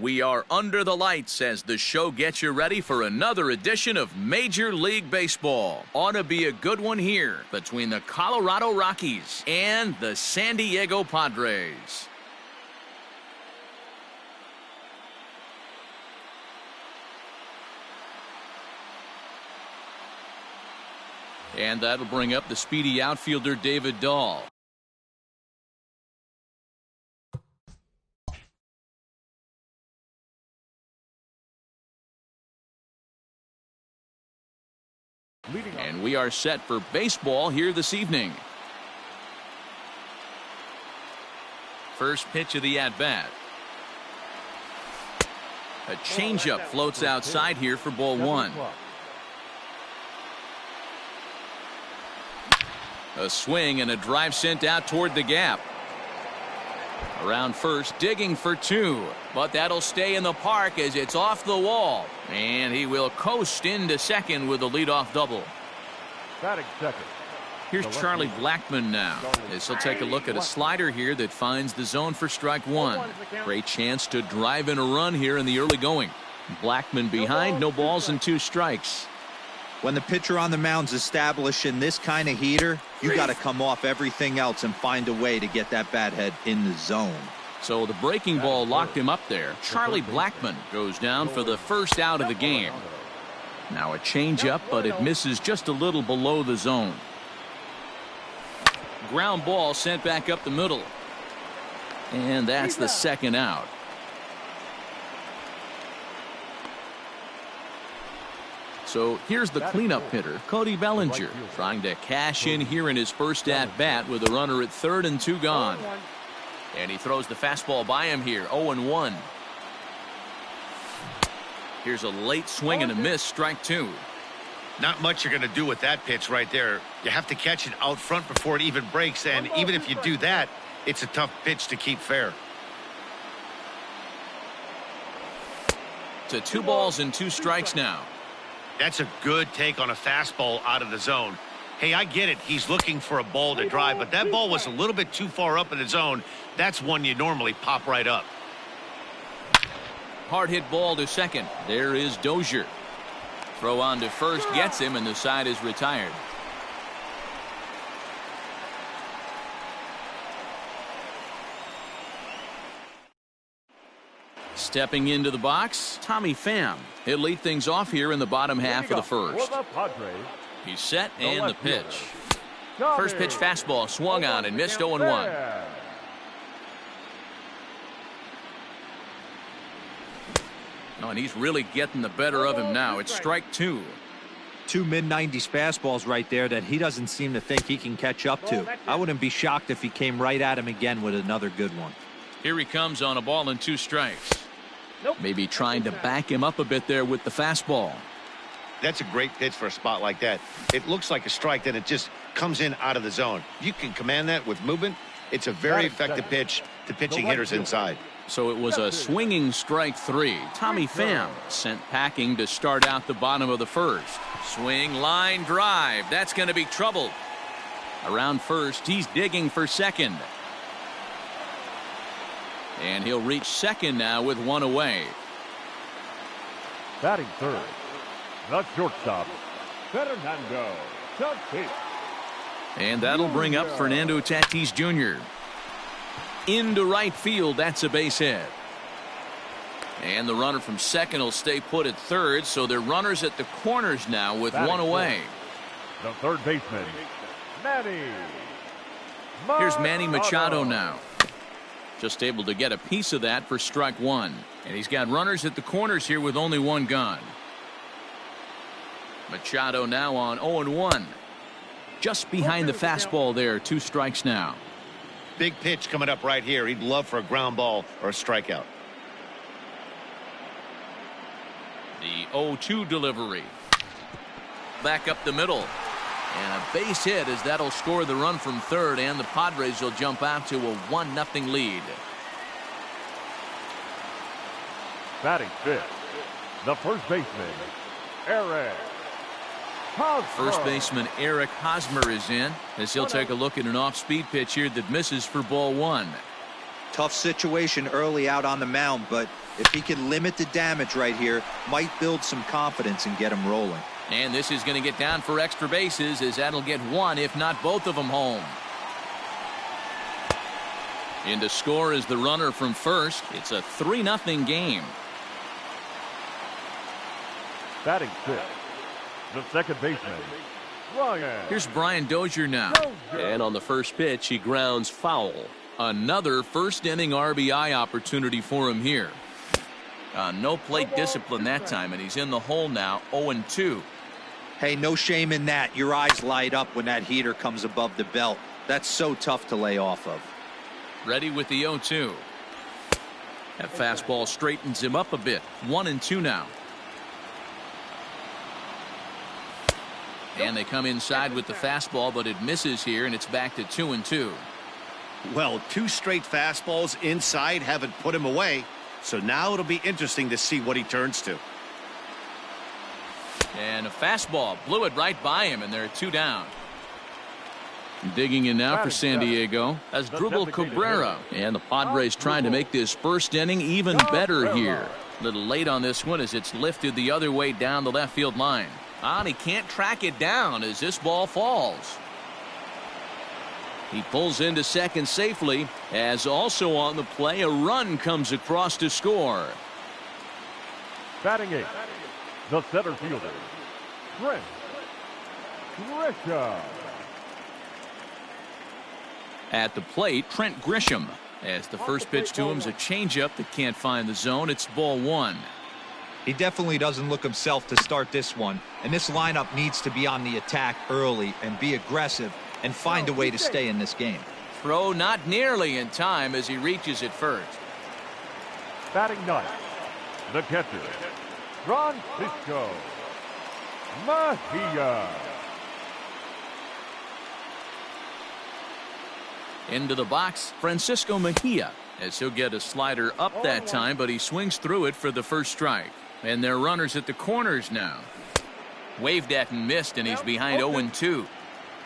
We are under the lights as the show gets you ready for another edition of Major League Baseball. Ought to be a good one here between the Colorado Rockies and the San Diego Padres. And that'll bring up the speedy outfielder David Dahl. And we are set for baseball here this evening. First pitch of the at-bat. A changeup floats outside here for ball one. A swing and a drive sent out toward the gap. Around first, digging for two, but that'll stay in the park as it's off the wall. And he will coast into second with a leadoff double. Batting second. Here's Charlie Blackmon now, as he'll take a look at a slider here that finds the zone for strike one. Great chance to drive in a run here in the early going. Blackmon behind, no balls and 2 strikes. When the pitcher on the mound's establishing this kind of heater, you got to come off everything else and find a way to get that bat head in the zone. So the breaking ball locked him up there. Charlie Blackmon goes down for the first out of the game. Now a changeup, but it misses just a little below the zone. Ground ball sent back up the middle. And that's the second out. So here's the cleanup hitter, Cody Bellinger, trying to cash in here in his first at-bat with a runner at third and 2 gone. And he throws the fastball by him here, 0-1. Here's a late swing and a miss, strike 2. Not much you're going to do with that pitch right there. You have to catch it out front before it even breaks, and even if you do that, it's a tough pitch to keep fair. To 2 balls and 2 strikes now. That's a good take on a fastball out of the zone. Hey, I get it. He's looking for a ball to drive, but that ball was a little bit too far up in the zone. That's one you normally pop right up. Hard hit ball to second. There is Dozier. Throw on to first gets him, and the side is retired. Stepping into the box, Tommy Pham. He'll lead things off here in the bottom half of the first. He's set and the pitch. First pitch fastball swung on and missed 0-1. Oh, and he's really getting the better of him now. It's strike 2. 2 mid-90s fastballs right there that he doesn't seem to think he can catch up to. I wouldn't be shocked if he came right at him again with another good one. Here he comes on a ball and 2 strikes. Maybe trying to back him up a bit there with the fastball. That's a great pitch for a spot like that. It looks like a strike, then it just comes in out of the zone. You can command that with movement. It's a very effective pitch to pitching hitters inside. So it was a swinging strike 3. Tommy Pham sent packing to start out the bottom of the first. Swing, line, drive. That's going to be trouble. Around first, he's digging for second. And he'll reach second now with 1 away. Batting third, the shortstop, Fernando Tatis. And that'll bring up Fernando Tatis Jr. Into right field, that's a base hit. And the runner from second will stay put at third, so they're runners at the corners now with 1 away. The third baseman, Manny. Here's Manny Machado now. Just able to get a piece of that for strike 1. And he's got runners at the corners here with only 1 gone. Machado now on 0-1. Just behind the fastball there, 2 strikes now. Big pitch coming up right here. He'd love for a ground ball or a strikeout. The 0-2 delivery. Back up the middle. And a base hit as that'll score the run from third, and the Padres will jump out to a 1-0 lead. Batting fifth, the first baseman, Eric Hosmer. First baseman Eric Hosmer is in as he'll take a look at an off-speed pitch here that misses for ball 1. Tough situation early out on the mound, but if he can limit the damage right here, might build some confidence and get him rolling. And this is going to get down for extra bases, as that'll get one, if not both of them, home. In to score is the runner from first. It's a 3-0 game. Batting fifth, the second baseman, Ryan. Here's Brian Dozier now. And on the first pitch, he grounds foul. Another first inning RBI opportunity for him here. No plate discipline that time, and he's in the hole now, 0-2. Hey, no shame in that. Your eyes light up when that heater comes above the belt. That's so tough to lay off of. Ready with the 0-2. That fastball straightens him up a bit. 1-2 now. And they come inside with the fastball, but it misses here, and it's back to 2-2. Well, 2 straight fastballs inside haven't put him away. So now it'll be interesting to see what he turns to. And a fastball blew it right by him, and there are 2 down. Digging in now for San Diego as Drupal Cabrera. And the Padres trying to make this first inning even better here. A little late on this one as it's lifted the other way down the left field line. And he can't track it down as this ball falls. He pulls into second safely, as also on the play a run comes across to score. Batting eighth, the center fielder, Trent Grisham. At the plate, Trent Grisham, as the first pitch to him is a changeup that can't find the zone. It's ball 1. He definitely doesn't look himself to start this one, and this lineup needs to be on the attack early and be aggressive and find a way to stay in this game. Throw not nearly in time as he reaches it first. Batting ninth, the catcher, Francisco Mejia. Into the box, Francisco Mejia, as he'll get a slider up that time, but he swings through it for the first strike. And they're runners at the corners now. Waved at and missed, and he's behind 0-2.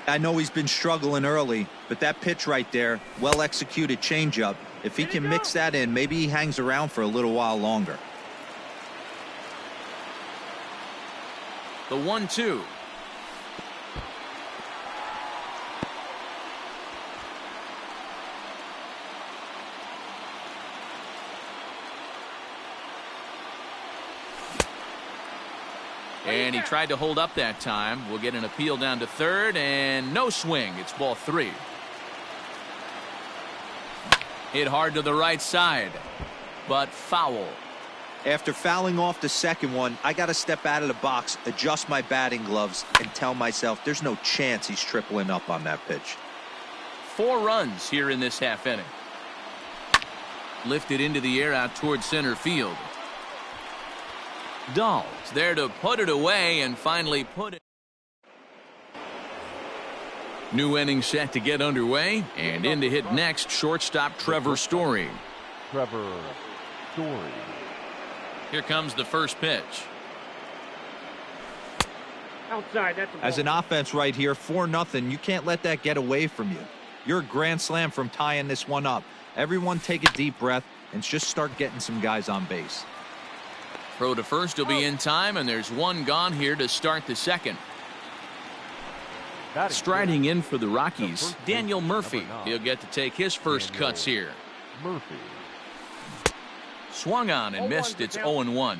I know he's been struggling early, but that pitch right there, well executed changeup. If he can mix that in, maybe he hangs around for a little while longer. The 1-2. And he tried to hold up that time. We'll get an appeal down to third, and no swing. It's ball 3. Hit hard to the right side, but foul. After fouling off the second one, I got to step out of the box, adjust my batting gloves, and tell myself there's no chance he's tripling up on that pitch. 4 runs here in this half inning. Lifted into the air out towards center field. Dahl's there to put it away and finally put it. New inning set to get underway, and in to hit next, shortstop Trevor Story. Trevor Story. Here comes the first pitch. Outside, that's a ball. As an offense right here, 4-0, you can't let that get away from you. You're a grand slam from tying this one up. Everyone take a deep breath and just start getting some guys on base. Throw to first will be in time, and there's 1 gone here to start the second. Striding in for the Rockies, Daniel Murphy. He'll get to take his first cuts here. Murphy. Swung on and missed. It's 0-1.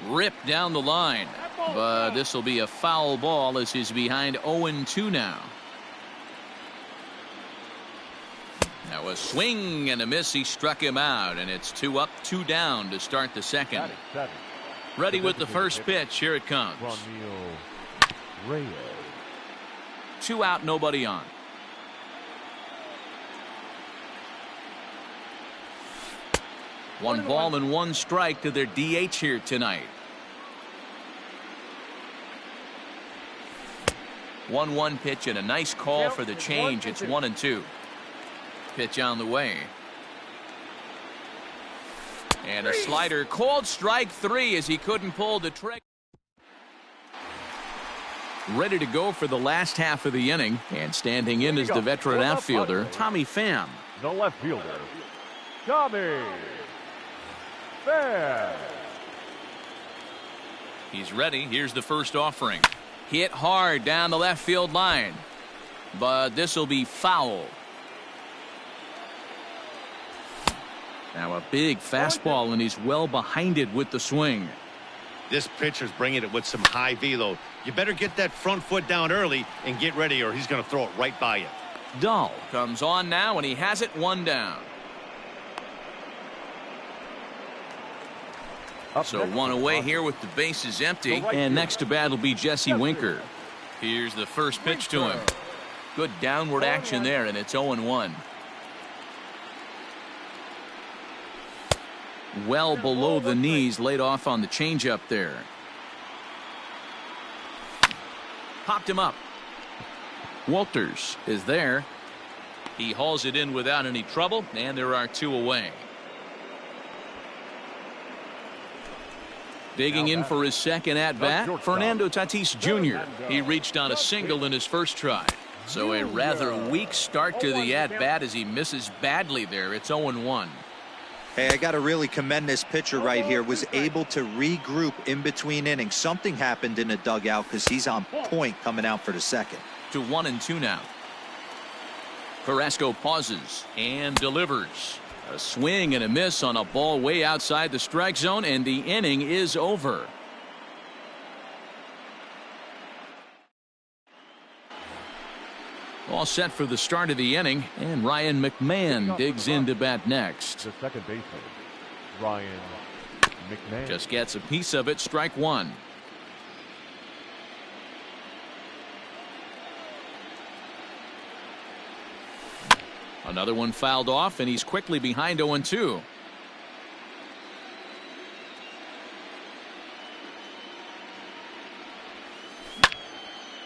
Ripped down the line, but this will be a foul ball as he's behind 0-2 now. Now a swing and a miss. He struck him out, and it's 2 up, 2 down to start the second. Ready with the first pitch. Here it comes. 2 out, nobody on. One ball and 1 strike to their DH here tonight. 1-1 pitch and a nice call for the change. It's 1-2. Pitch on the way. And a slider called strike 3 as he couldn't pull the trigger. Ready to go for the last half of the inning, and standing in is the veteran outfielder, Tommy Pham. The left fielder, Tommy Pham. He's ready. Here's the first offering. Hit hard down the left field line, but this will be foul. Now a big fastball, and he's well behind it with the swing. This pitcher's bringing it with some high velo. You better get that front foot down early and get ready, or he's going to throw it right by you. Dahl comes on now, and he has it one down. So one away here with the bases empty, and next to bat will be Jesse Winker. Here's the first pitch to him. Good downward action there, and it's 0-1. Well below the knees, laid off on the changeup there. Popped him up. Walters is there. He hauls it in without any trouble, and there are two away. Digging in for his second at-bat, Fernando Tatis Jr. He reached on a single in his first try. So a rather weak start to the at-bat as he misses badly there. It's 0-1. Hey, I got to really commend this pitcher right here. Was able to regroup in between innings. Something happened in the dugout because he's on point coming out for the second. To 1-2 now. Carrasco pauses and delivers. A swing and a miss on a ball way outside the strike zone, and the inning is over. All set for the start of the inning, and Ryan McMahon digs in to bat next. The second baseman, Ryan McMahon. Just gets a piece of it, strike one. Another one fouled off, and he's quickly behind 0-2.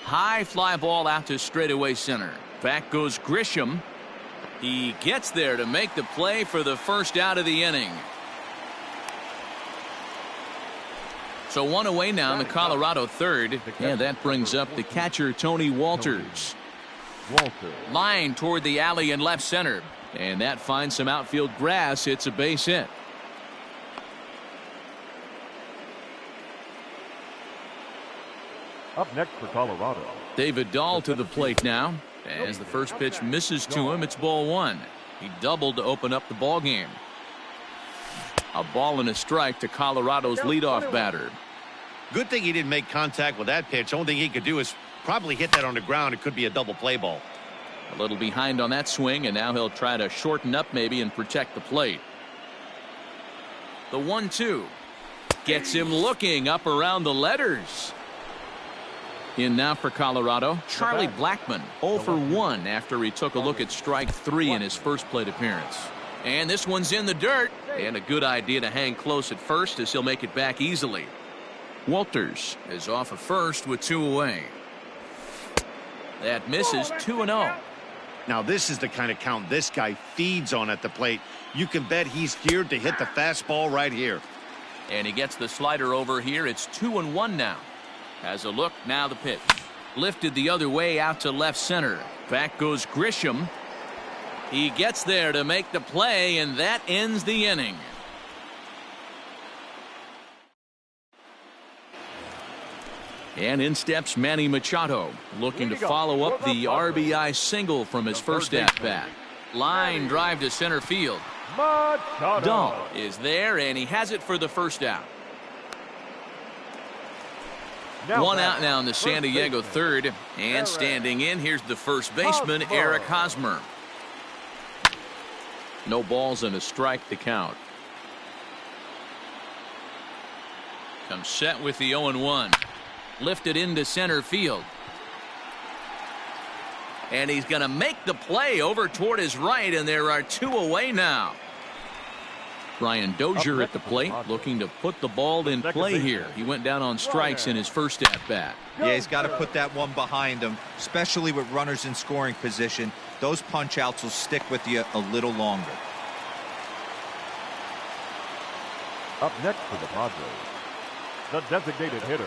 High fly ball out to straightaway center. Back goes Grisham. He gets there to make the play for the first out of the inning. So one away now in the Colorado third, and that brings up the catcher Tony Walters. Line toward the alley in left center, and that finds some outfield grass. It's a base hit. Up next for Colorado, David Dahl to the plate now. As the first pitch misses to him, it's ball one. He doubled to open up the ball game. A ball and a strike to Colorado's leadoff batter. Good thing he didn't make contact with that pitch. Only thing he could do is probably hit that on the ground. It could be a double play ball. A little behind on that swing, and now he'll try to shorten up maybe and protect the plate. The 1-2 gets him looking up around the letters. In now for Colorado, Charlie Blackmon 0 for 1 after he took a look at strike three in his first plate appearance. And this one's in the dirt, and a good idea to hang close at first as he'll make it back easily. Walters is off of first with two away. That misses 2-0. Now this is the kind of count this guy feeds on at the plate. You can bet he's geared to hit the fastball right here. And he gets the slider over here. It's 2-1 now. Has a look, now the pitch. Lifted the other way out to left center. Back goes Grisham. He gets there to make the play, and that ends the inning. And in steps Manny Machado, looking to follow up the RBI single from his first at-bat. Line drive to center field. Dahl is there, and he has it for the first out. One out now in the San Diego third, and standing in, here's the first baseman, Eric Hosmer. No balls and a strike to count. Comes set with the 0-1. Lifted into center field. And he's going to make the play over toward his right, and there are two away now. Brian Dozier at the plate, looking to put the ball in play here. He went down on strikes in his first at-bat. Yeah, he's got to put that one behind him, especially with runners in scoring position. Those punch-outs will stick with you a little longer. Up next for the Padres, the designated hitter,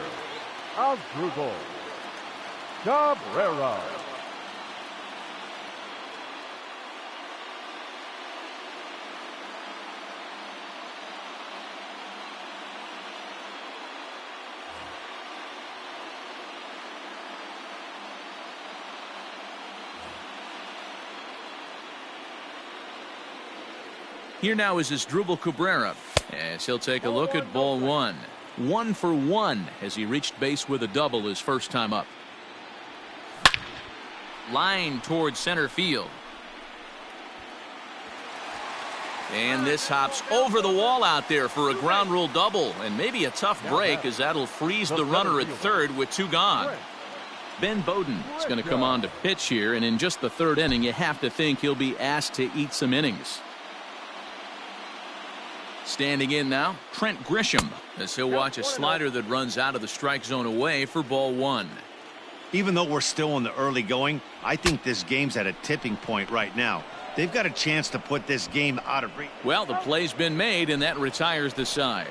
Osrugo. Cabrera. Here now is Asdrubal Cabrera as he'll take a look at ball one. 1 for 1 as he reached base with a double his first time up. Line towards center field. And this hops over the wall out there for a ground rule double, and maybe a tough break as that'll freeze the runner at third with 2 gone. Ben Bowden is going to come on to pitch here, and in just the 3rd inning you have to think he'll be asked to eat some innings. Standing in now, Trent Grisham, as he'll watch a slider that runs out of the strike zone away for ball 1. Even though we're still in the early going, I think this game's at a tipping point right now. They've got a chance to put this game out of reach. Well, the play's been made, and that retires the side.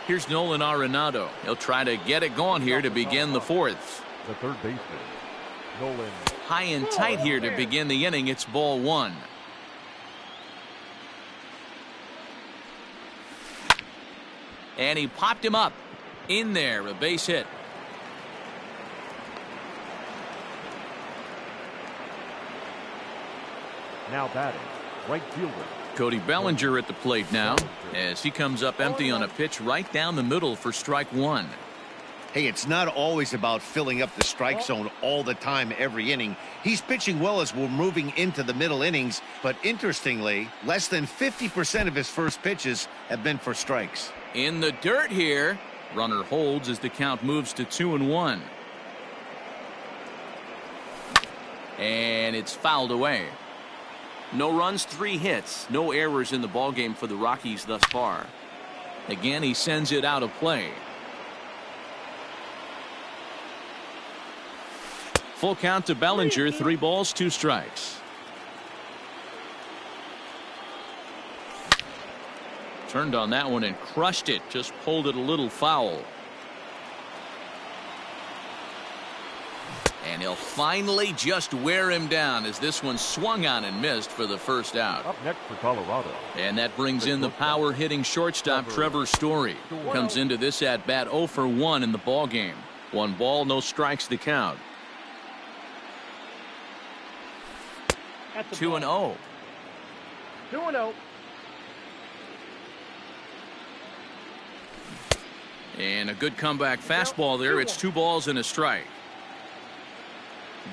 Here's Nolan Arenado. He'll try to get it going here to begin the 4th. The third baseman, Nolan. High and tight here to begin the inning. It's ball 1. And he popped him up. In there, a base hit. Now batting, right fielder. Cody Bellinger at the plate now as he comes up empty on a pitch right down the middle for strike 1. Hey, it's not always about filling up the strike zone all the time every inning. He's pitching well as we're moving into the middle innings, but interestingly, less than 50% of his first pitches have been for strikes. In the dirt here. Runner holds as the count moves to 2-1. And it's fouled away. No runs, 3 hits, no errors in the ballgame for the Rockies thus far. Again, he sends it out of play. Full count to Bellinger, 3 balls, 2 strikes. Turned on that one and crushed it, just pulled it a little foul. And he'll finally just wear him down as this one swung on and missed for the first out. Up next for Colorado. And that brings in the power hitting shortstop Trevor Story. Comes into this at bat 0 for 1 in the ball game. 1 ball, no strikes to count. 2-0. 2-0. And a good comeback fastball there. It's 2 balls and a strike.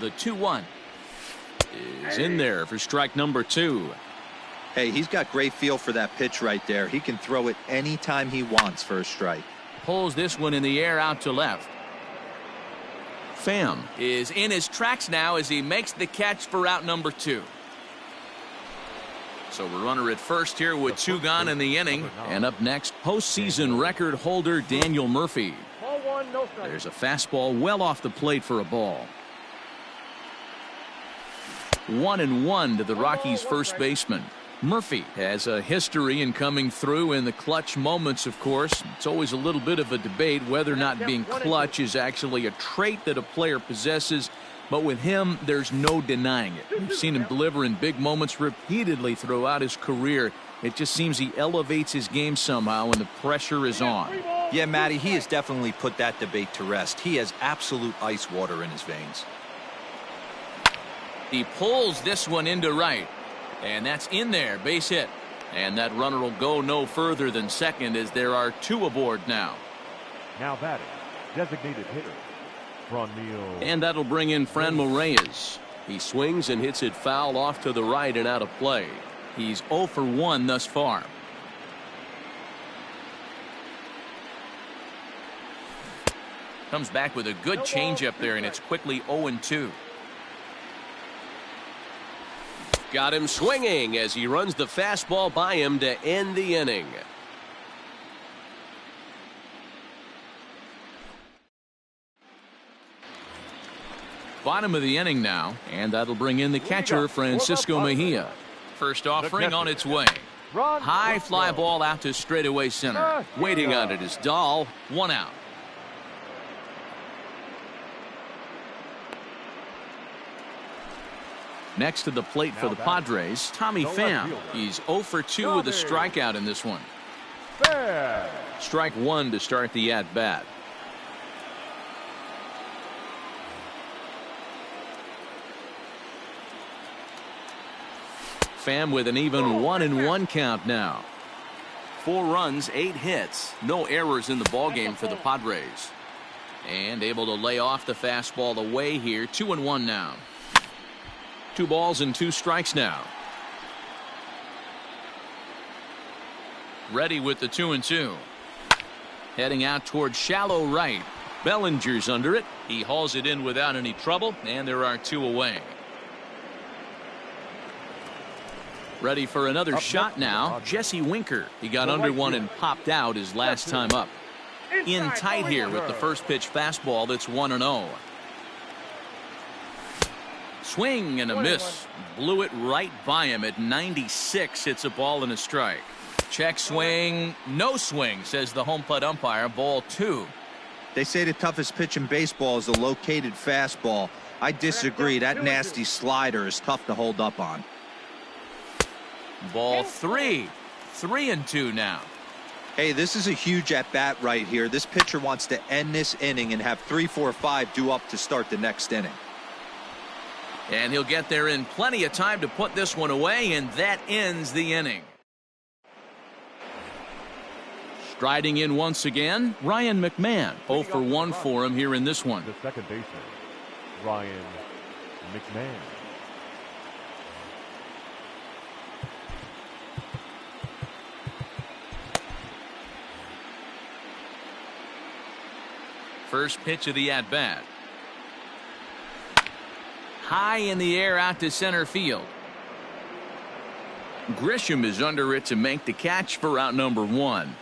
The 2-1 is in there for strike number 2. Hey, he's got great feel for that pitch right there. He can throw it anytime he wants for a strike. Pulls this one in the air out to left. Pham is in his tracks now as he makes the catch for out number 2. So a runner at first here with 2 gone in the inning. And up next, postseason record holder Daniel Murphy. Ball 1, no strike. There's a fastball well off the plate for a ball. 1-1 to the Rockies' first baseman. Murphy has a history in coming through in the clutch moments, of course. It's always a little bit of a debate whether or not being clutch is actually a trait that a player possesses. But with him, there's no denying it. We've seen him deliver in big moments repeatedly throughout his career. It just seems he elevates his game somehow when the pressure is on. Yeah, Matty, he has definitely put that debate to rest. He has absolute ice water in his veins. He pulls this one into right. And that's in there, base hit. And that runner will go no further than second as there are 2 aboard now. Now batting, designated hitter. And that'll bring in Franmil Reyes. He swings and hits it foul off to the right and out of play. He's 0 for 1 thus far. Comes back with a good changeup there, and it's quickly 0-2. Got him swinging as he runs the fastball by him to end the inning. Bottom of the inning now, and that'll bring in the catcher Francisco Mejia. First offering on its way. Run. High fly ball out to straightaway center. Waiting on it is Dahl. 1 out. Next to the plate for the Padres, Tommy Pham. He's 0 for 2 with a strikeout in this one. Fair. Strike 1 to start the at-bat. Pham with an even 1-1 count now. 4 runs, 8 hits, no errors in the ballgame for the Padres. And able to lay off the fastball away here. 2-1 now. 2 balls and 2 strikes now. Ready with the 2-2. Heading out towards shallow right. Bellinger's under it. He hauls it in without any trouble, and there are 2 away. Ready for another shot now. Jesse Winker. He got under one and popped out his last time up. In tight here with the first pitch fastball that's 1-0. Swing and a miss. Blew it right by him at 96. It's a ball and a strike. Check swing. No swing, says the home plate umpire. Ball 2. They say the toughest pitch in baseball is a located fastball. I disagree. That nasty slider is tough to hold up on. Ball 3. 3-2 now. Hey, this is a huge at-bat right here. This pitcher wants to end this inning and have 3, 4, 5 due up to start the next inning. And he'll get there in plenty of time to put this one away, and that ends the inning. Striding in once again, Ryan McMahon. 0 for 1 for him here in this one. The second baseman, Ryan McMahon. First pitch of the at-bat. High in the air out to center field. Grisham is under it to make the catch for out number 1.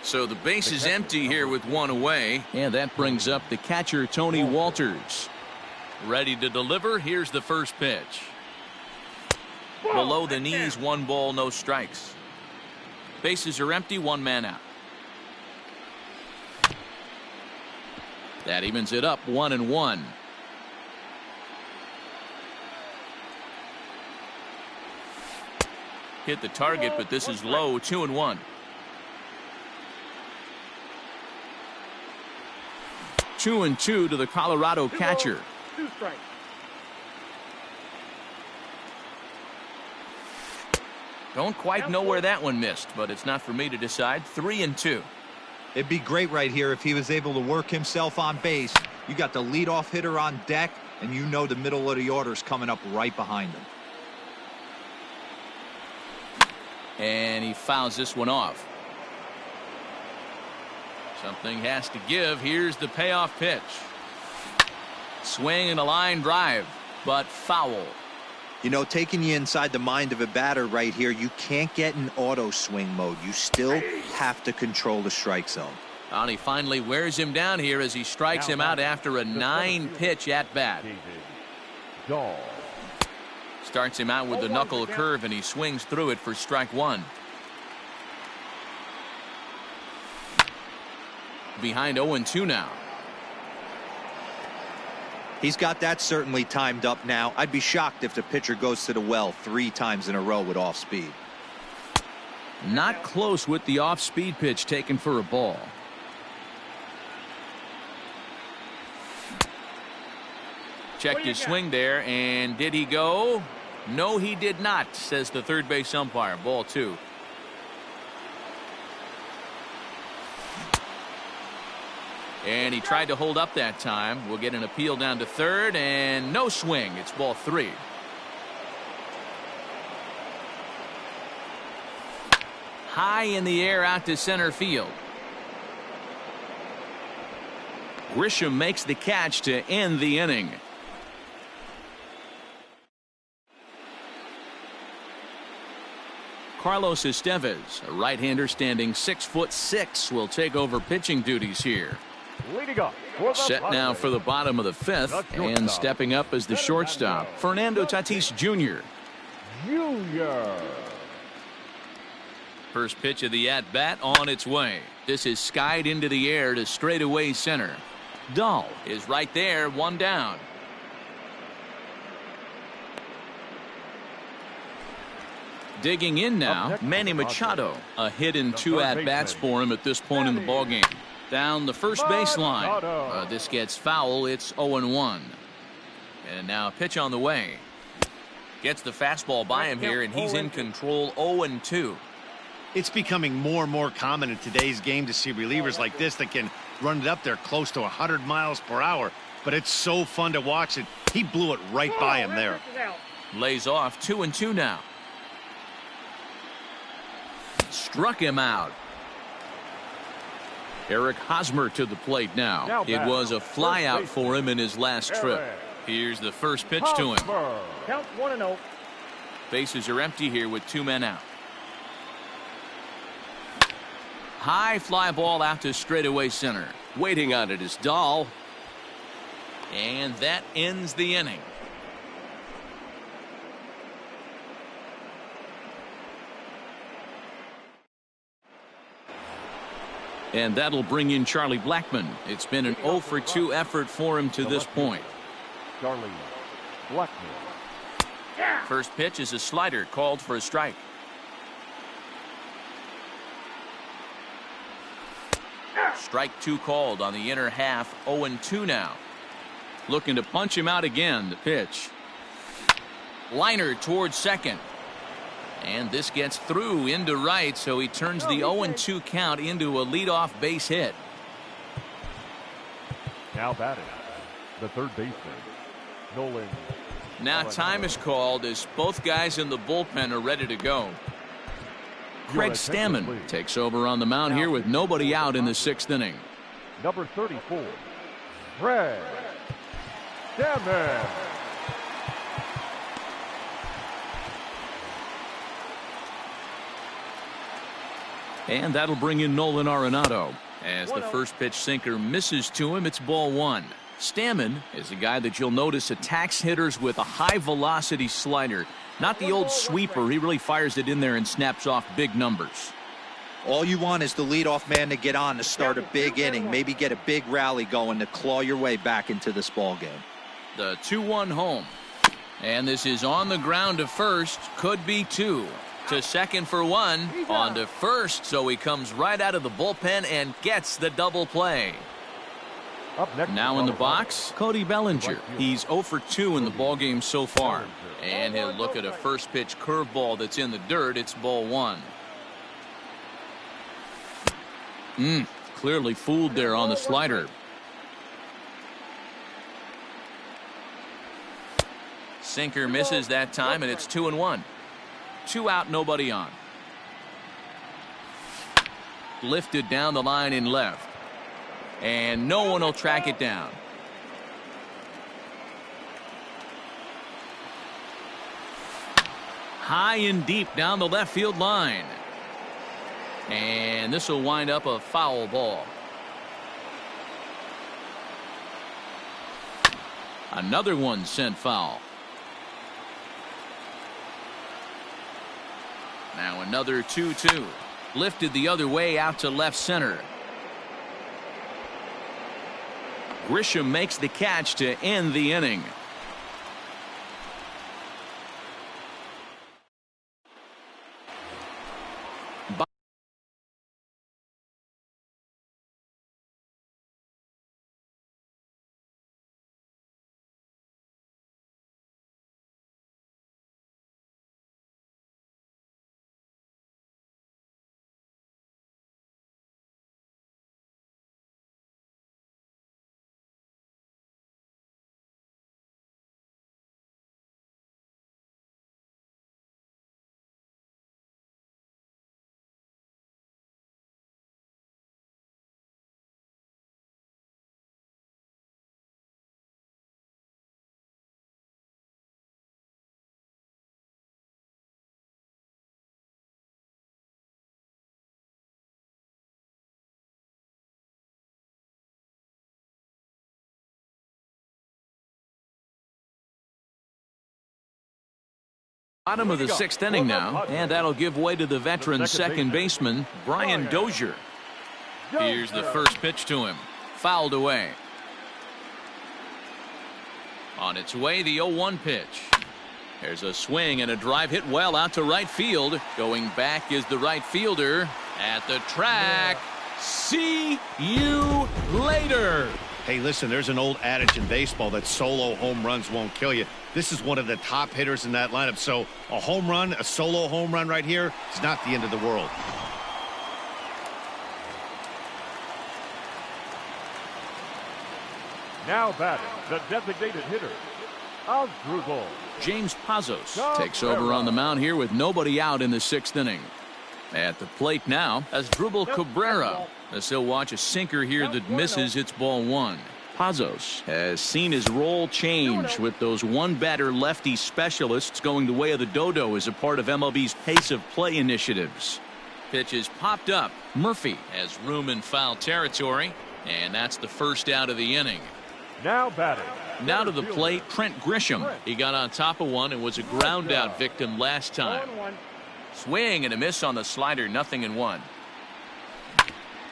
So the base is empty here with 1 away, and that brings up the catcher Tony Walters. Ready to deliver. Here's the first pitch. Below the knees, 1 ball, no strikes. Bases are empty, 1 man out. That evens it up, 1-1. Hit the target, but this is low, 2-1. 2-2 to the Colorado catcher. 2 strikes. Don't quite know where that one missed, but it's not for me to decide. 3-2. It'd be great right here if he was able to work himself on base. You got the leadoff hitter on deck, and you know the middle of the order's coming up right behind him. And he fouls this one off. Something has to give. Here's the payoff pitch. Swing and a line drive, but foul. You know, taking you inside the mind of a batter right here, you can't get in auto swing mode. You still have to control the strike zone. And he finally wears him down here as he strikes him out after a 9-pitch at bat. Starts him out with the knuckle curve, and he swings through it for strike 1. Behind 0-2 now. He's got that certainly timed up now. I'd be shocked if the pitcher goes to the well 3 times in a row with off speed. Not close with the off speed pitch taken for a ball. Checked his swing there, and did he go? No, he did not, says the third base umpire. Ball 2. And he tried to hold up that time. We'll get an appeal down to third, and no swing. It's ball 3. High in the air out to center field. Grisham makes the catch to end the inning. Carlos Estevez, a right-hander standing 6'6", will take over pitching duties here. Set now for the bottom of the 5th, and stepping up as the shortstop, Fernando Tatis Jr. Jr. First pitch of the at-bat on its way. This is skied into the air to straightaway center. Dahl is right there, one down. Digging in now, Manny Machado. A hit and two at-bats for him at this point in the ballgame. Down the first baseline. This gets foul. It's 0-1. And now a pitch on the way. Gets the fastball by him here, and he's in control. 0-2. It's becoming more and more common in today's game to see relievers like this that can run it up there close to 100 miles per hour. But it's so fun to watch it. He blew it right by him there. Lays off. 2-2 now. Struck him out. Eric Hosmer to the plate now. It was a flyout for him in his last trip. Here's the first pitch to him. Count 1-0. Bases are empty here with two men out. High fly ball out to straightaway center. Waiting on it is Dahl. And that ends the inning. And that'll bring in Charlie Blackmon. It's been an 0-for-2 effort for him to this point. Charlie Blackmon. First pitch is a slider called for a strike. Strike two called on the inner half. 0-2 now. Looking to punch him out again. The pitch. Liner towards second. And this gets through into right, so he turns the 0-2 count into a leadoff base hit. Now batting, the third baseman, Nolan. Now time is called as both guys in the bullpen are ready to go. Craig Stammen takes over on the mound here with nobody out in the sixth inning. Number 34, Craig Stammen. And that'll bring in Nolan Arenado. As the first pitch sinker misses to him, it's ball one. Stammen is a guy that you'll notice attacks hitters with a high velocity slider. Not the old sweeper. He really fires it in there and snaps off big numbers. All you want is the leadoff man to get on to start a big inning, maybe get a big rally going to claw your way back into this ball game. The 2-1 home. And this is on the ground to first. Could be two. To second for one. On to first. So he comes right out of the bullpen and gets the double play. Up next, now in the box, Cody Bellinger. He's 0-for-2 in the ballgame so far. And he'll look at a first pitch curveball that's in the dirt. It's ball one. Clearly fooled there on the slider. Sinker misses that time, and it's 2-1. 2 out, nobody on. Lifted down the line in left. And no one will track it down. High and deep down the left field line. And this will wind up a foul ball. Another one sent foul. Now another 2-2. Lifted the other way out to left center. Grisham makes the catch to end the inning. Bottom of the sixth inning now, and that'll give way to the veteran second baseman, Brian Dozier. Here's the first pitch to him. Fouled away. On its way, the 0-1 pitch. There's a swing and a drive hit well out to right field. Going back is the right fielder at the track. See you later. Hey, listen, there's an old adage in baseball that solo home runs won't kill you. This is one of the top hitters in that lineup. So a home run, a solo home run right here is not the end of the world. Now batting, the designated hitter, Asdrubal. James Pazos takes over on the mound here with nobody out in the sixth inning. At the plate now, Asdrubal Cabrera. As he'll watch a sinker here that misses. It's ball one. Pazos has seen his role change with those one-batter lefty specialists going the way of the dodo as a part of MLB's pace of play initiatives. Pitch is popped up. Murphy has room in foul territory, and that's the first out of the inning. Now batting. Now to the plate, Trent Grisham. He got on top of one and was a ground out victim last time. Swing and a miss on the slider, 0-1.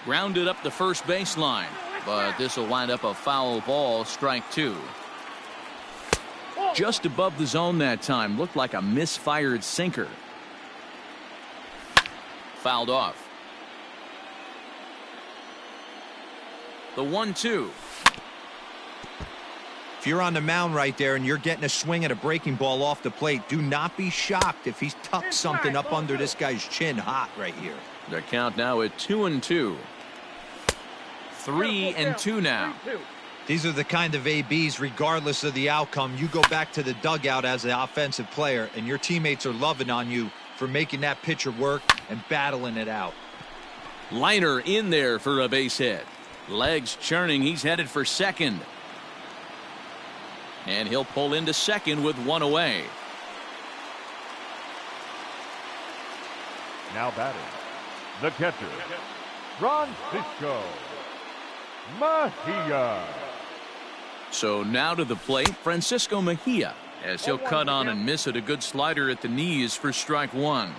Grounded up the first baseline, but this will wind up a foul ball, strike two. Just above the zone that time, looked like a misfired sinker. Fouled off. The 1-2. If you're on the mound right there and you're getting a swing at a breaking ball off the plate, do not be shocked if he's tucked something up under this guy's chin hot right here. The count now at 2-2. 3-2 now. These are the kind of ABs, regardless of the outcome, you go back to the dugout as an offensive player and your teammates are loving on you for making that pitcher work and battling it out. Liner in there for a base hit. Legs churning. He's headed for second. And he'll pull into second with one away. Now batting, the catcher, Francisco Mejia. So now to the plate, Francisco Mejia, as he'll cut on and miss at a good slider at the knees for strike one.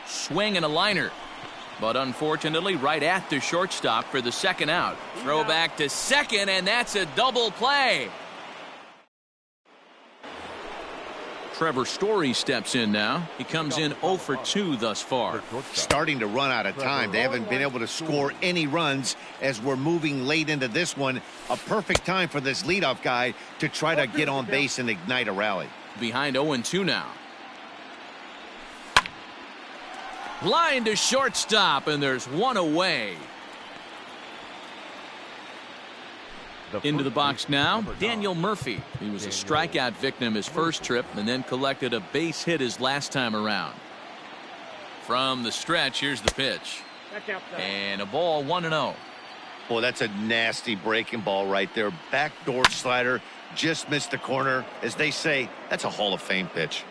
Swing and a liner. But unfortunately, right at the shortstop for the second out. Throw back to second, and that's a double play. Trevor Story steps in now. He comes in 0 for 2 thus far. Starting to run out of time. They haven't been able to score any runs as we're moving late into this one. A perfect time for this leadoff guy to try to get on base and ignite a rally. Behind 0-2 now. Line to shortstop, and there's one away. Into the box now, Daniel Murphy. He was a strikeout victim his first trip and then collected a base hit his last time around. From the stretch, here's the pitch. And a ball, 1-0. Boy, that's a nasty breaking ball right there. Backdoor slider, just missed the corner. As they say, that's a Hall of Fame pitch.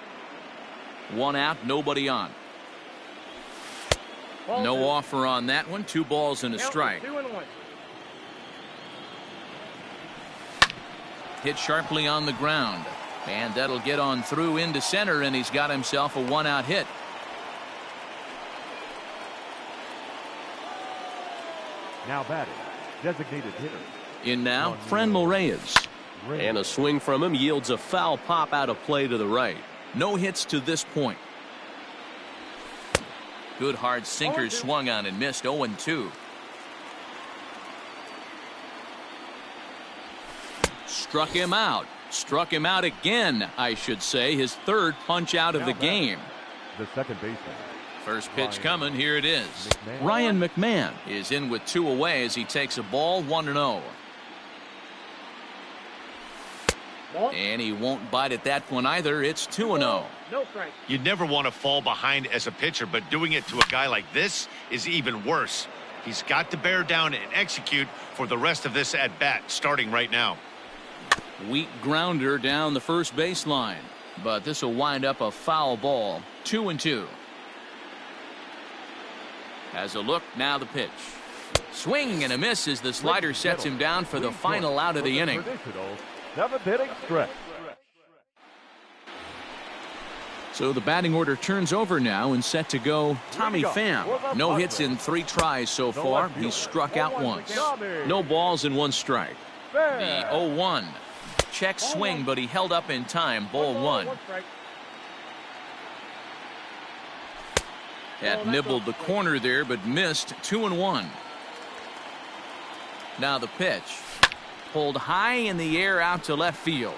One out, nobody on. No offer on that one. 2 balls and a strike. Hit sharply on the ground. And that'll get on through into center, and he's got himself a 1-out hit. Now batting, designated hitter. In now, Franmil Reyes. And a swing from him yields a foul pop out of play to the right. No hits to this point. Good hard sinker swung on and missed. 0-2. Struck him out. Struck him out again, I should say. His third punch out of the game. The second baseman. First pitch coming. Here it is. Ryan McMahon is in with 2 away as he takes a ball, 1-0. And he won't bite at that one either. It's 2-0. You never want to fall behind as a pitcher, but doing it to a guy like this is even worse. He's got to bear down and execute for the rest of this at bat, starting right now. Weak grounder down the first baseline, but this will wind up a foul ball. 2-2. As a look, now the pitch. Swing and a miss as the slider sets him down for the final out of the inning. 7th inning stretch. So the batting order turns over now and set to go Tommy Pham. No hits in 3 tries so far. He's struck out once. No balls and 1 strike. The 0-1. Check swing, but he held up in time. Ball 1. Had nibbled the corner there, but missed. 2-1. Now the pitch. Pulled high in the air out to left field.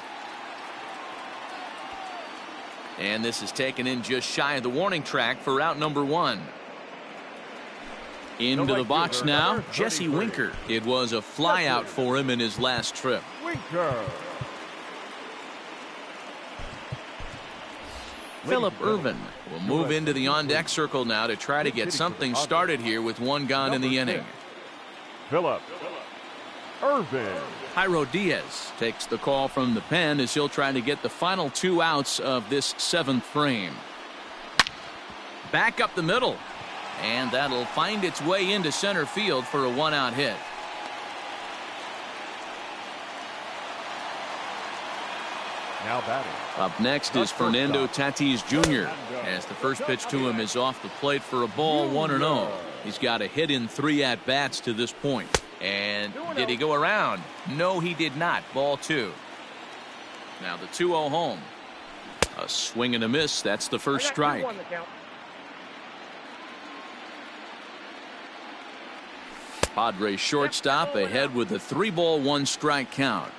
And this is taken in just shy of the warning track for out number 1. Into the box now, Jesse Winker. It was a flyout for him in his last trip. Phillip Ervin will move into the on-deck circle now to try to get something started here with 1 gone in the inning. Phillip Ervin. Jairo Diaz takes the call from the pen as he'll try to get the final 2 outs of this 7th frame. Back up the middle. And that'll find its way into center field for a 1-out hit. Now batting. Up next is Fernando Tatis Jr. as the first pitch to him is off the plate for a ball, 1-0. He's got a hit in 3 at-bats to this point. And did he go around? No, he did not. Ball 2. Now the 2-0 home. A swing and a miss. That's the first strike. Padres shortstop ahead with a 3-ball 1-strike count.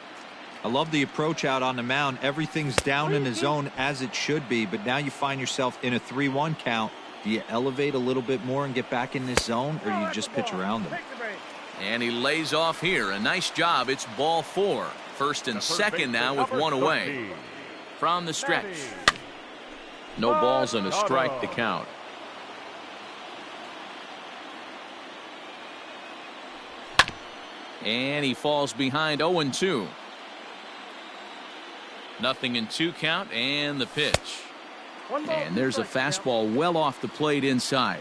I love the approach out on the mound. Everything's down in the zone as it should be, but now you find yourself in a 3-1 count. Do you elevate a little bit more and get back in this zone, or do you just pitch around them? And he lays off here. A nice job. It's ball 4. First and second now with 1 away. From the stretch. No balls and a strike to count. And he falls behind 0-2. Nothing in 2 count and the pitch. And there's a fastball well off the plate inside.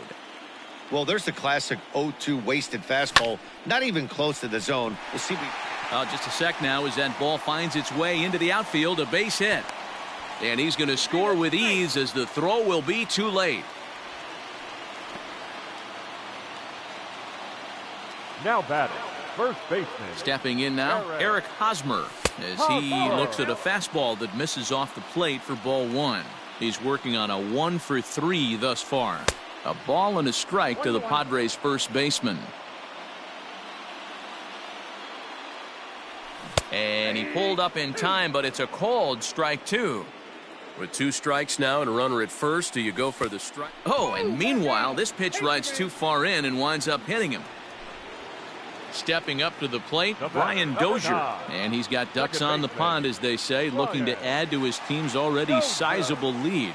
Well, there's the classic 0-2 wasted fastball. Not even close to the zone. We'll see. Just a sec now as that ball finds its way into the outfield. A base hit. And he's going to score with ease as the throw will be too late. Now batting. First baseman. Stepping in now, Eric Hosmer, as he looks at a fastball that misses off the plate for ball 1. He's working on a 1 for 3 thus far. A ball and a strike to the Padres first baseman. And he pulled up in time, but it's a called strike 2. With 2 strikes now and a runner at first, do you go for the strike? Oh, and meanwhile, this pitch rides too far in and winds up hitting him. Stepping up to the plate, Brian Dozier. And he's got ducks on the pond, as they say, looking to add to his team's already sizable lead.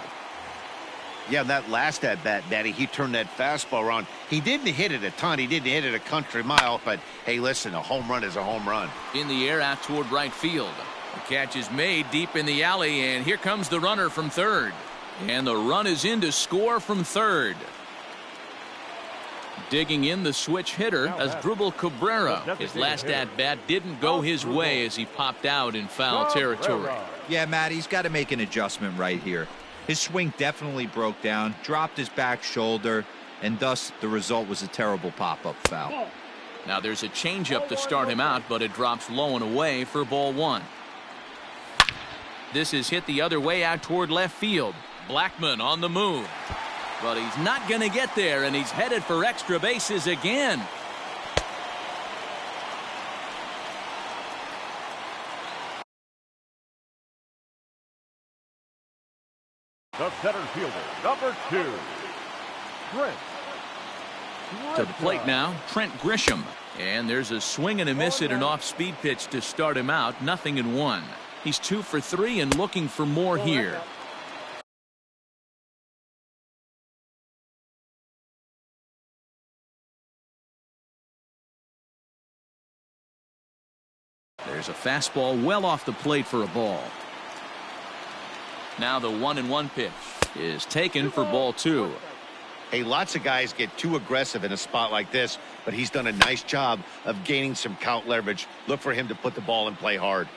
Yeah, that last at-bat, Daddy, he turned that fastball around. He didn't hit it a ton. He didn't hit it a country mile. But, hey, listen, a home run is a home run. In the air out toward right field. The catch is made deep in the alley, and here comes the runner from third. And the run is in to score from third. Digging in the switch hitter as Asdrubal Cabrera. His last at-bat didn't go his way as he popped out in foul territory. Yeah, Matt, he's got to make an adjustment right here. His swing definitely broke down, dropped his back shoulder, and thus the result was a terrible pop-up foul. Now there's a changeup to start him out, but it drops low and away for ball 1. This is hit the other way out toward left field. Blackmon on the move. But he's not going to get there, and he's headed for extra bases again. The center fielder, number 2, Trent. To the plate now, Trent Grisham. And there's a swing and a miss at an off-speed pitch to start him out. 0-1. He's 2 for 3 and looking for more here. There's a fastball well off the plate for a ball. Now the 1-1 pitch is taken for ball 2. Hey, lots of guys get too aggressive in a spot like this, but he's done a nice job of gaining some count leverage. Look for him to put the ball in play hard.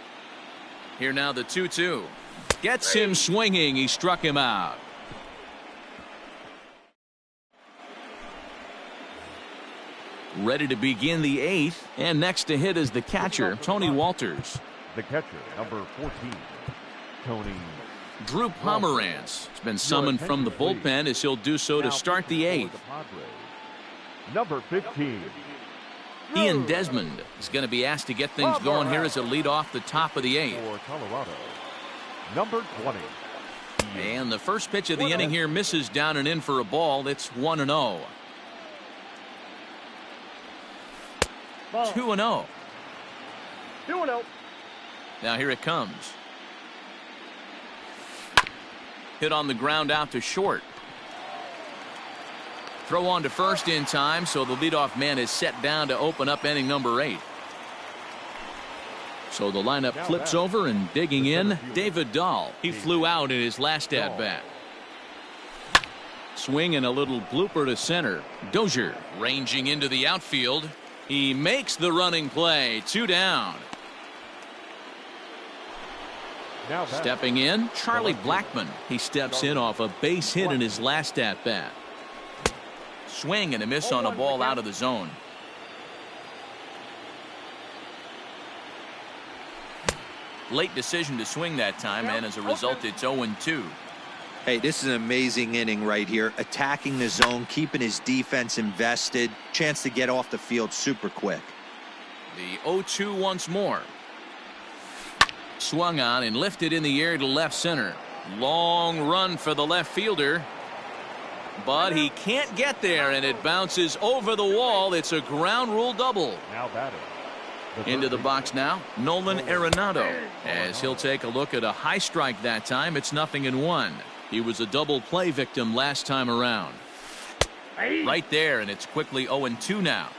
Here now the 2-2. Gets him swinging. He struck him out. Ready to begin the 8th, and next to hit is the catcher, Tony Walters. The catcher, number 14, Tony. Drew Pomeranz has been summoned from the bullpen as he'll do so to start the 8th. Number 15. Ian Desmond is going to be asked to get things going here as a lead off the top of the 8th. For Colorado, number 20. And the first pitch of the inning here misses down and in for a ball. It's 1-0. 2-0. 2-0. Now here it comes. Hit on the ground out to short. Throw on to first in time, so the leadoff man is set down to open up inning number 8. So the lineup flips over, and digging in, David Dahl. He flew out in his last at bat. Swing and a little blooper to center. Dozier ranging into the outfield. He makes the running play. 2 down. Stepping in, Charlie Blackmon. He steps in off a base hit in his last at bat. Swing and a miss on a ball out of the zone. Late decision to swing that time, and as a result, it's 0-2. Hey, this is an amazing inning right here. Attacking the zone, keeping his defense invested. Chance to get off the field super quick. The 0-2 once more. Swung on and lifted in the air to left center. Long run for the left fielder. But he can't get there, and it bounces over the wall. It's a ground rule double. Now batting. Into the box now, Nolan Arenado, as he'll take a look at a high strike that time. It's 0-1. He was a double play victim last time around. Right there, and it's quickly 0-2 now.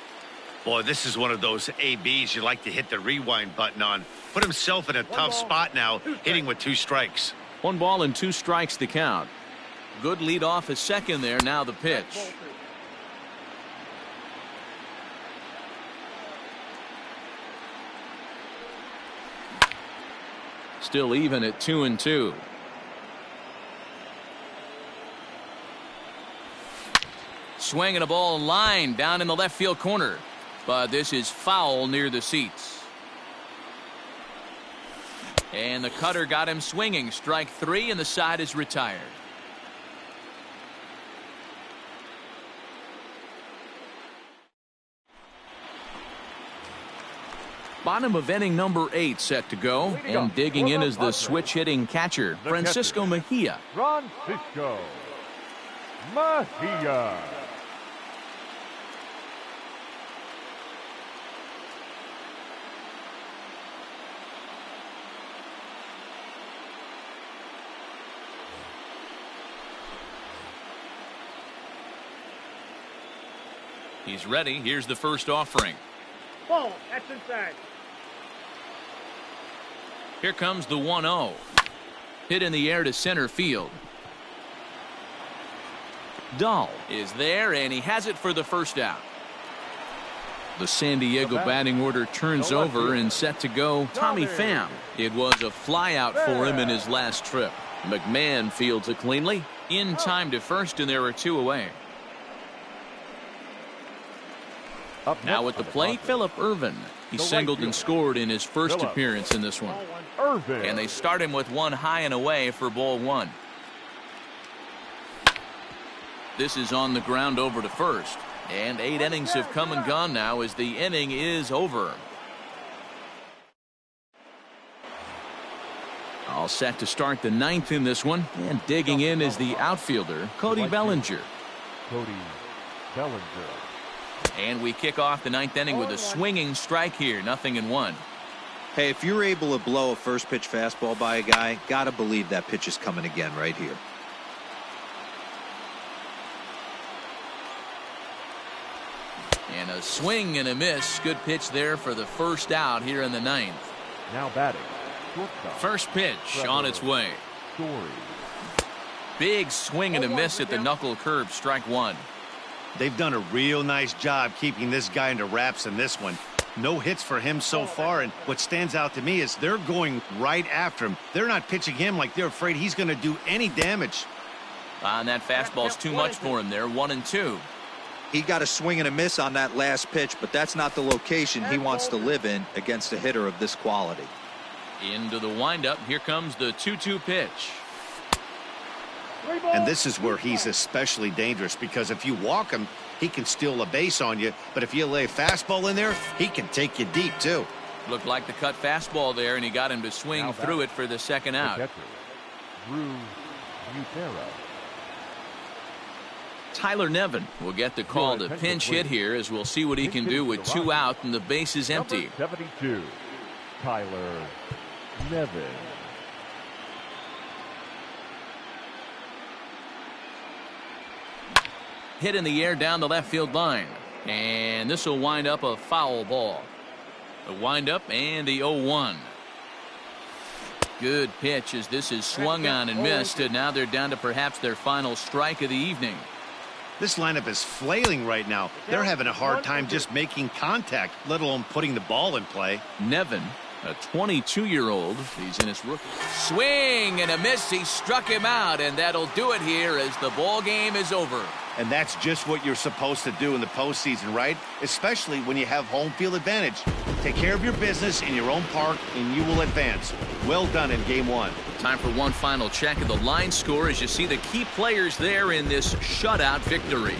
Boy, this is one of those ABs you like to hit the rewind button on. Put himself in a tough spot now, hitting with 2 strikes. 1 ball and 2 strikes the count. Good lead off at second there. Now the pitch. Still even at 2-2. Swinging a ball line down in the left field corner, but this is foul near the seats. And the cutter got him swinging. Strike 3, and the side is retired. Bottom of inning number 8 set to go, and digging in is the switch hitting catcher, Francisco Mejia. Francisco Mejia. He's ready. Here's the first offering. Ball. That's inside. Here comes the 1-0. Hit in the air to center field. Dahl is there, and he has it for the first out. The San Diego batting order turns over, and set to go Tommy Pham. It was a fly out for him in his last trip. McMahon fields it cleanly. In time to first, and there are 2 away. Now at the plate, Phillip Ervin. He singled and scored in his first appearance in this one. And they start him with 1 high and away for ball 1. This is on the ground over to first. And 8 innings have come and gone now as the inning is over. All set to start the 9th in this one. And digging in is the outfielder, Cody Bellinger. Cody Bellinger. And we kick off the 9th inning with a swinging strike here. 0-1. Hey, if you're able to blow a first pitch fastball by a guy, gotta believe that pitch is coming again right here. And a swing and a miss. Good pitch there for the first out here in the 9th. Now batting. Shortstop. First pitch on its way. Story. Big swing and a miss at the knuckle curve. Strike 1. They've done a real nice job keeping this guy into wraps in this one. No hits for him so far, and what stands out to me is they're going right after him. They're not pitching him like they're afraid he's going to do any damage. And that fastball's too much for him there. 1-2. He got a swing and a miss on that last pitch, but that's not the location he wants to live in against a hitter of this quality. Into the windup. Here comes the 2-2 pitch. And this is where he's especially dangerous, because if you walk him, he can steal a base on you. But if you lay a fastball in there, he can take you deep, too. Looked like the cut fastball there, and he got him to swing through it for the second out. Drew Butera. Tyler Nevin will get the call to pinch hit here, as we'll see what he can do with 2 out and the base is empty. Number 72, Tyler Nevin. Hit in the air down the left field line, and this will wind up a foul ball. The windup and the 0-1. Good pitch as this is swung on and missed, and now they're down to perhaps their final strike of the evening. This lineup is flailing right now. They're having a hard time just making contact, let alone putting the ball in play. Nevin, a 22-year-old. He's in his rookie. Swing and a miss. He struck him out, and that'll do it here as the ball game is over. And that's just what you're supposed to do in the postseason, right? Especially when you have home field advantage. Take care of your business in your own park, and you will advance. Well done in Game 1. Time for one final check of the line score as you see the key players there in this shutout victory.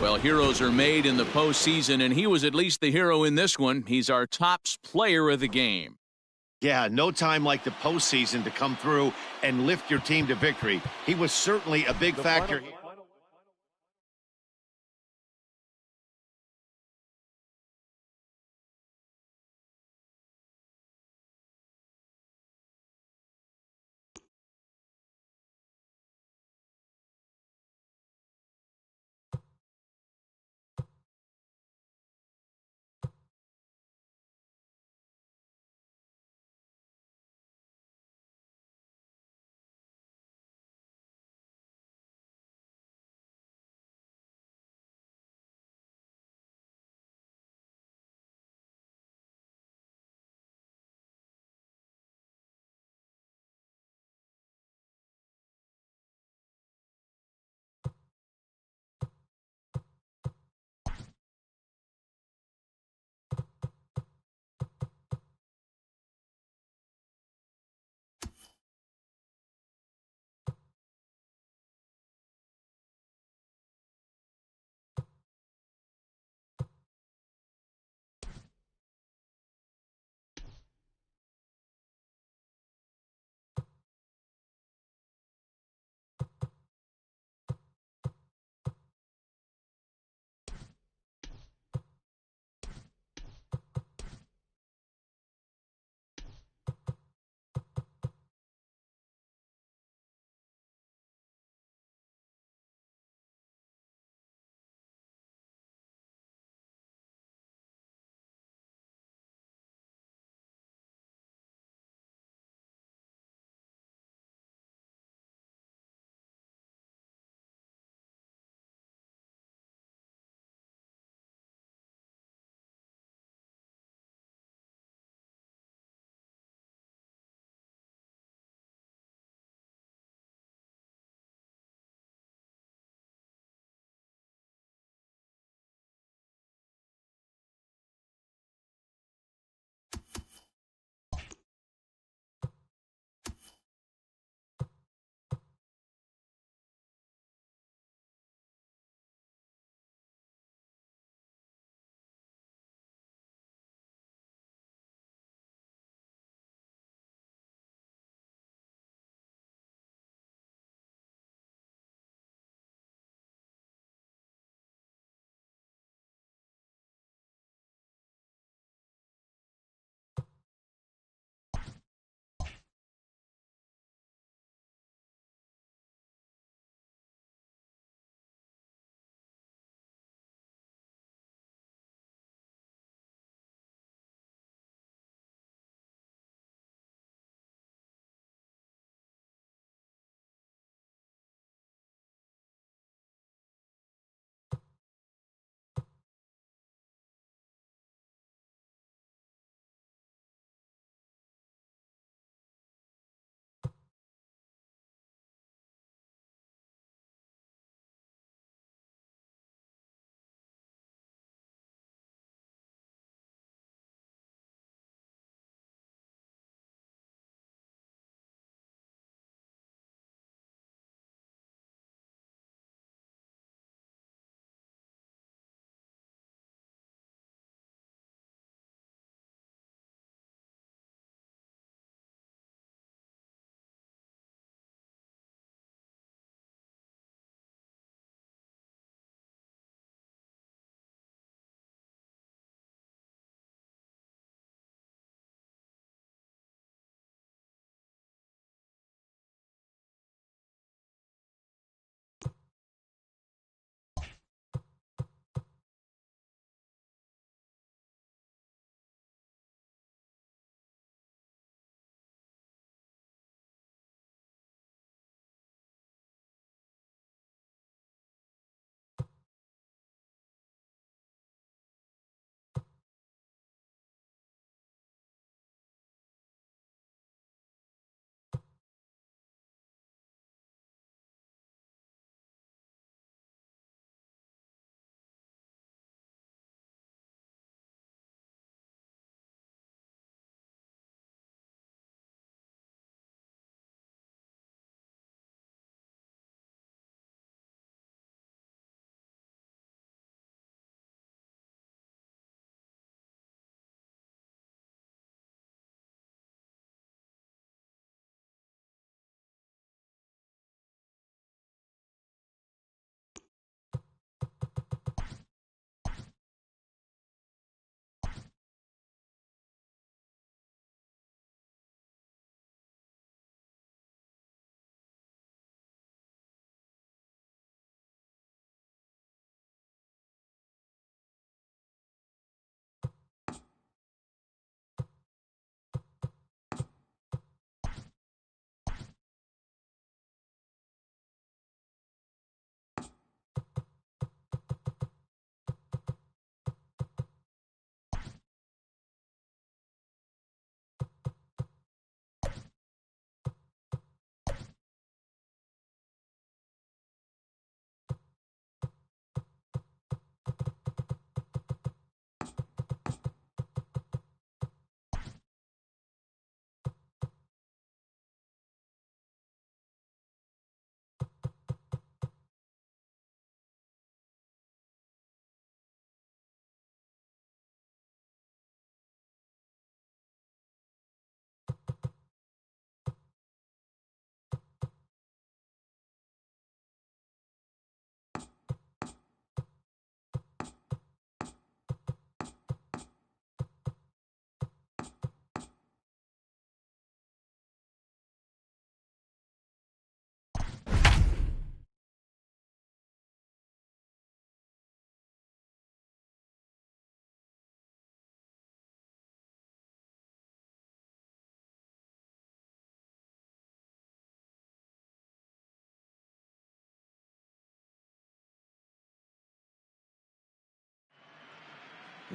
Well, heroes are made in the postseason, and he was at least the hero in this one. He's our top player of the game. Yeah, no time like the postseason to come through and lift your team to victory. He was certainly a big factor.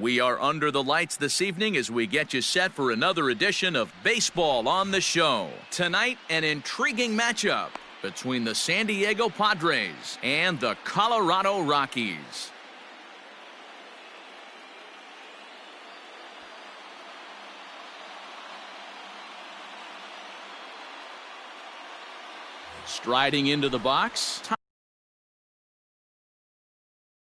We are under the lights this evening as we get you set for another edition of Baseball on the Show. Tonight, an intriguing matchup between the San Diego Padres and the Colorado Rockies. Striding into the box.